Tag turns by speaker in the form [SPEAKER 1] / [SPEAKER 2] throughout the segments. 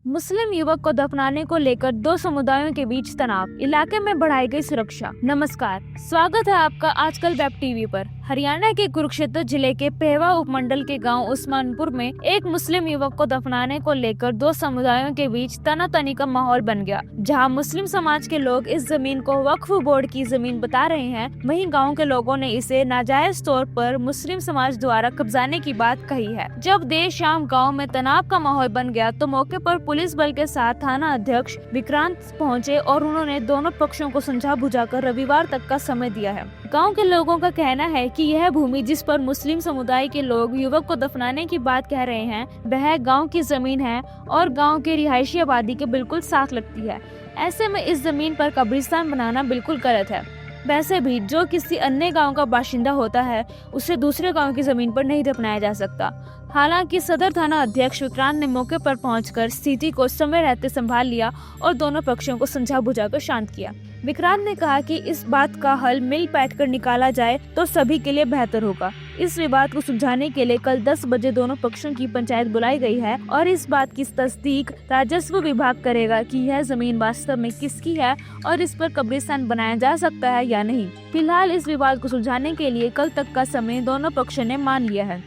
[SPEAKER 1] मुस्लिम युवक को दफनाने को लेकर दो समुदायों के बीच तनाव, इलाके में बढ़ाई गई सुरक्षा। नमस्कार, स्वागत है आपका आजकल वेब टीवी पर। हरियाणा के कुरुक्षेत्र जिले के पेहवा उपमंडल के गांव उस्मानपुर में एक मुस्लिम युवक को दफनाने को लेकर दो समुदायों के बीच तनातनी का माहौल बन गया। जहां मुस्लिम समाज के लोग इस जमीन को वक्फ बोर्ड की जमीन बता रहे हैं, वहीं गांव के लोगों ने इसे नाजायज तौर पर मुस्लिम समाज द्वारा कब्जाने की बात कही है। जब देर शाम गाँव में तनाव का माहौल बन गया तो मौके पर पुलिस बल के साथ थाना अध्यक्ष विक्रांत पहुंचे और उन्होंने दोनों पक्षों को समझा बुझाकर रविवार तक का समय दिया है। गांव के लोगों का कहना है कि यह भूमि जिस पर मुस्लिम समुदाय के लोग युवक को दफनाने की बात कह रहे हैं, वह गांव की जमीन है और गांव के रिहायशी आबादी के बिल्कुल साथ लगती है। ऐसे में इस जमीन पर कब्रिस्तान बनाना बिल्कुल गलत है। वैसे भी जो किसी अन्य गांव का बाशिंदा होता है, उसे दूसरे गांव की जमीन पर नहीं दफनाया जा सकता। हालांकि सदर थाना अध्यक्ष विक्रांत ने मौके पर पहुंचकर स्थिति को समय रहते संभाल लिया और दोनों पक्षों को समझा बुझाकर शांत किया। विक्रांत ने कहा कि इस बात का हल मिल बैठकर निकाला जाए तो सभी के लिए बेहतर होगा। इस विवाद को सुलझाने के लिए कल 10 बजे दोनों पक्षों की पंचायत बुलाई गई है और इस बात की तस्दीक राजस्व विभाग करेगा कि यह जमीन वास्तव में किसकी है और इस पर कब्रिस्तान बनाया जा सकता है या नहीं। फिलहाल इस विवाद को सुलझाने के लिए कल तक का समय दोनों पक्षों ने मान लिया है।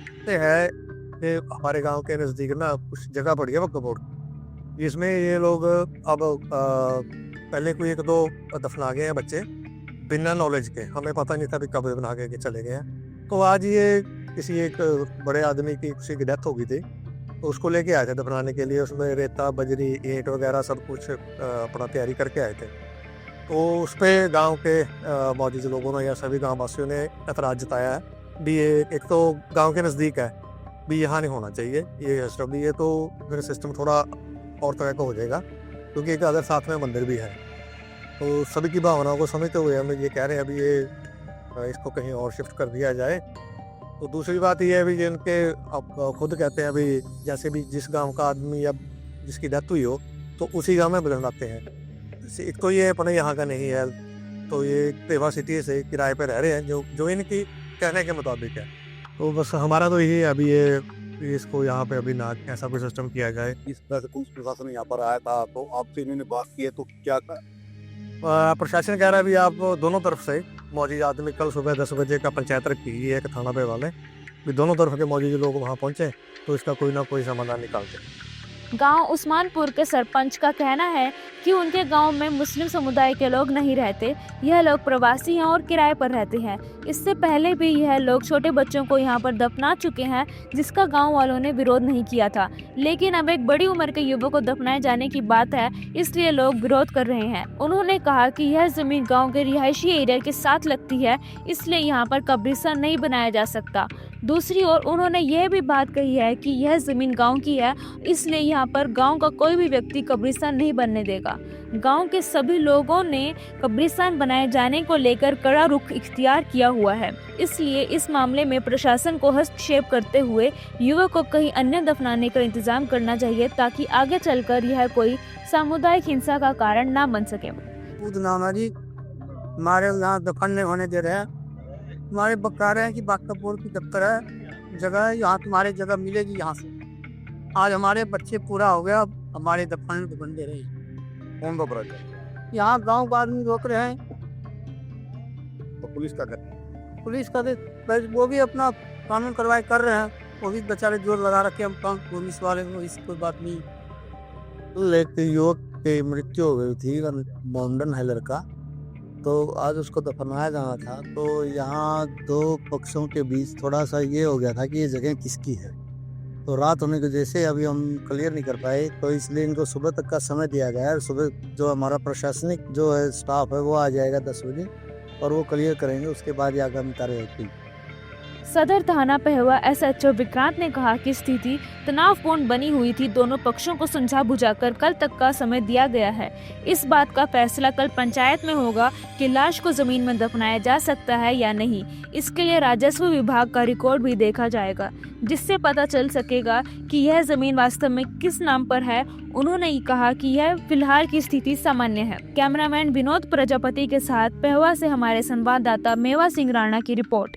[SPEAKER 2] हमारे गांव के नजदीक ना कुछ जगह पड़ी है वक्फ बोर्ड, इसमें ये लोग अब पहले कोई एक दो दफना गए हैं बच्चे बिना नॉलेज के, हमें पता नहीं था भी कब बना के चले गए हैं। तो आज ये किसी एक बड़े आदमी की किसी की डेथ हो गई थी, तो उसको लेके आए थे दफनाने के लिए। उसमें रेता बजरी ईंट वगैरह सब कुछ अपना तैयारी करके आए थे। तो उस पर गाँव के मौजूद लोगों ने या सभी गाँव वासियों ने एतराज़ जताया है भी ये एक तो गाँव के नज़दीक है, भी यहाँ नहीं होना चाहिए ये सिस्टम। ये तो मेरा सिस्टम थोड़ा और तरह का हो जाएगा, क्योंकि एक अगर साथ में मंदिर भी है। तो सभी की भावनाओं को समझते हुए हम ये कह रहे हैं अभी ये इसको कहीं और शिफ्ट कर दिया जाए। तो दूसरी बात ये है भी जिनके आप खुद कहते हैं अभी जैसे भी जिस गांव का आदमी या जिसकी डेथ हुई हो तो उसी गांव में बदलवाते हैं। एक तो ये अपने यहाँ का नहीं है, तो ये पेवा सिटी से किराए पर रह रहे हैं जो इनकी कहने के मुताबिक है। तो बस हमारा तो यही है अभी ये इसको यहाँ पे अभी ना ऐसा कोई सिस्टम किया जाए।
[SPEAKER 3] इस तरह से पुलिस प्रशासन यहाँ पर आया था तो आपसे इन्होंने बात की है, तो क्या
[SPEAKER 2] प्रशासन कह रहा है अभी आप दोनों तरफ से मौजूद आदमी कल सुबह 10 बजे का पंचायत रखी है एक थाना पे वाले भी दोनों तरफ के मौजूद लोग वहाँ पहुँचे तो इसका कोई ना कोई समाधान निकालते।
[SPEAKER 1] गांव उस्मानपुर के सरपंच का कहना है कि उनके गांव में मुस्लिम समुदाय के लोग नहीं रहते, यह लोग प्रवासी हैं और किराए पर रहते हैं। इससे पहले भी यह लोग छोटे बच्चों को यहां पर दफना चुके हैं, जिसका गांव वालों ने विरोध नहीं किया था। लेकिन अब एक बड़ी उम्र के युवक को दफनाए जाने की बात है, इसलिए लोग विरोध कर रहे हैं। उन्होंने कहा कि यह जमीन गाँव के रिहायशी एरिया के साथ लगती है, इसलिए यहाँ पर कब्रिस्तान नहीं बनाया जा सकता। दूसरी ओर उन्होंने यह भी बात कही है कि यह जमीन गांव की है, इसलिए यहाँ पर गांव का कोई भी व्यक्ति कब्रिस्तान नहीं बनने देगा। गांव के सभी लोगों ने कब्रिस्तान बनाए जाने को लेकर कड़ा रुख इख्तियार किया हुआ है, इसलिए इस मामले में प्रशासन को हस्तक्षेप करते हुए युवक को कहीं अन्य दफनाने का इंतजाम करना चाहिए ताकि आगे चलकर यह कोई सामुदायिक हिंसा का कारण न बन सके।
[SPEAKER 4] जी हमारे यहाँ दफन नहीं होने दे रहे हैं, हमारे बता रहे हैं कि बाकापुर की दफ्तर है जगह है, यहाँ तुम्हारे जगह मिलेगी। यहाँ से आज हमारे बच्चे पूरा हो गया, अब हमारे दफन बन दे रहे हैं।
[SPEAKER 3] कौन सा बड़ा
[SPEAKER 4] यहाँ गांव का आदमी रोक रहे हैं,
[SPEAKER 3] तो पुलिस का कहते
[SPEAKER 4] पुलिस का वो भी अपना कानून कार्रवाई कर रहे हैं, वो भी बेचारे जोर लगा रखे हम पुलिस वाले को, इस कोई बात नहीं।
[SPEAKER 2] एक युवक की मृत्यु हो गई थी, मोमडन है लड़का, तो आज उसको दफनाया जाना था। तो यहाँ दो पक्षों के बीच थोड़ा सा ये हो गया था कि ये जगह किसकी है। तो रात होने की वजह से अभी हम क्लियर नहीं कर पाए, तो इसलिए इनको सुबह तक का समय दिया गया है। सुबह जो हमारा प्रशासनिक जो है स्टाफ है वो आ जाएगा 10 बजे और वो क्लियर करेंगे, उसके बाद ये आगामी कार्यवाही।
[SPEAKER 1] सदर थाना पेहवा SHO विक्रांत ने कहा कि स्थिति तनावपूर्ण बनी हुई थी, दोनों पक्षों को समझा बुझाकर कल तक का समय दिया गया है। इस बात का फैसला कल पंचायत में होगा कि लाश को जमीन में दफनाया जा सकता है या नहीं। इसके लिए राजस्व विभाग का रिकॉर्ड भी देखा जाएगा, जिससे पता चल सकेगा कि यह जमीन वास्तव में किस नाम पर है। उन्होंने कहा कि यह फिलहाल की स्थिति सामान्य है। कैमरामैन विनोद प्रजापति के साथ पेहवा से हमारे संवाददाता मेवा सिंह राणा की रिपोर्ट।